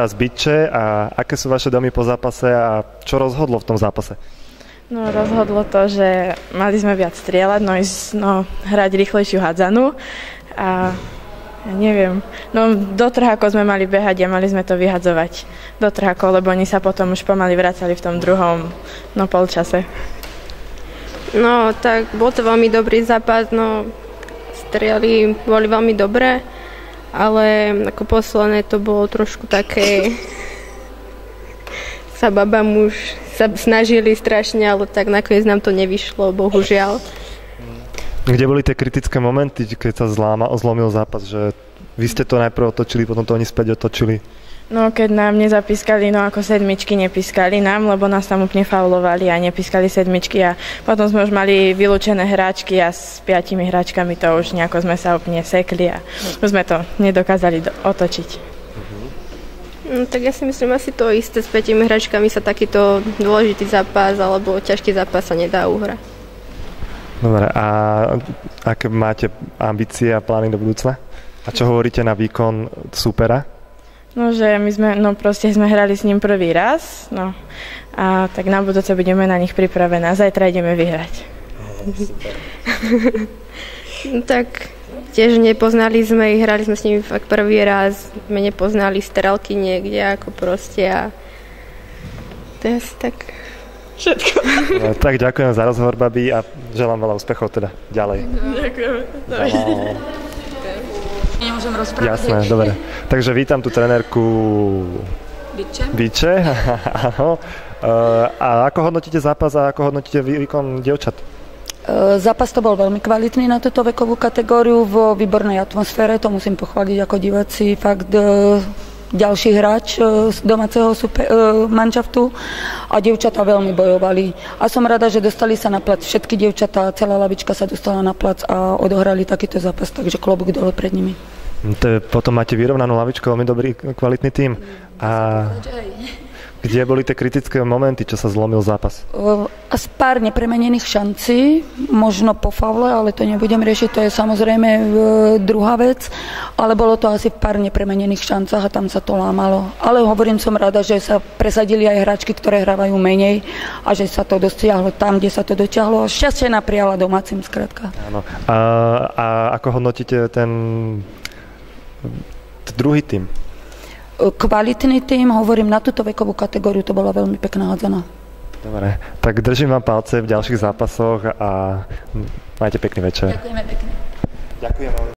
Z Bytče a aké sú vaše domy po zápase a čo rozhodlo v tom zápase? No rozhodlo to, že mali sme viac strieľať, hrať rýchlejšiu hádzanú a ja neviem, do trhákov sme mali behať a mali sme to vyhadzovať do trhákov, lebo oni sa potom už pomaly vracali v tom druhom polčase. No tak bol to veľmi dobrý zápas, strieľali boli veľmi dobré, ale ako posledné to bolo trošku také, sa baba muž sa snažili strašne, ale tak nakoniec nám to nevyšlo, bohužiaľ. Kde boli tie kritické momenty, keď sa zlomil zápas, že vy ste to najprv otočili, potom to oni späť otočili? No keď nám nezapískali, ako sedmičky nepískali nám, lebo nás tam úplne faulovali a nepískali sedmičky a potom sme už mali vylúčené hráčky a s 5 hráčkami to už nejako sme sa úplne sekli a už sme to nedokázali otočiť. No, tak ja si myslím asi to isté, s 5 hráčkami sa takýto dôležitý zápas alebo ťažký zápas sa nedá uhrať. Dobre, a aké máte ambície a plány do budúcna? A čo hovoríte na výkon supera? Že my sme hrali s ním prvý raz, a tak na budúce budeme na nich pripravené a zajtra ideme vyhrať. Super. Tak tiež nepoznali sme ich, hrali sme s nimi fakt prvý raz, sme nepoznali strelky niekde ako proste a to je asi tak všetko. No, tak ďakujem za rozhovor, babi, a želám veľa úspechov teda ďalej. Ďakujem. Nemôžem rozprávať. Jasné, dobre. Takže vítam tu trenérku Bytče. Áno. A ako hodnotíte zápas a ako hodnotíte výkon dievčat? Zápas to bol veľmi kvalitný na túto vekovú kategóriu, v výbornej atmosfére, to musím pochváliť ako diváci, fakt ďalší hráč z domáceho manšaftu a dievčatá veľmi bojovali. A som rada, že dostali sa na plac všetky dievčatá, celá lavička sa dostala na plac a odohrali takýto zápas, takže klobúk dole pred nimi. Potom máte vyrovnanú lavičku, veľmi dobrý, kvalitný tím. A kde boli tie kritické momenty, čo sa zlomil zápas? Z pár nepremenených šancí, možno po faule, ale to nebudem riešiť, to je samozrejme druhá vec, ale bolo to asi v pár nepremenených šancách a tam sa to lámalo. Ale hovorím, som rada, že sa presadili aj hráčky, ktoré hrávajú menej a že sa to dosiahlo tam, kde sa to dotiahlo. Šťastie napriala domácim, skrátka. Áno. A ako hodnotíte ten druhý tím? Kvalitný tím, hovorím, na túto vekovú kategóriu to bola veľmi pekná hádzana. Dobre, tak držím vám palce v ďalších zápasoch a majte pekný večer. Ďakujeme pekne. Ďakujem.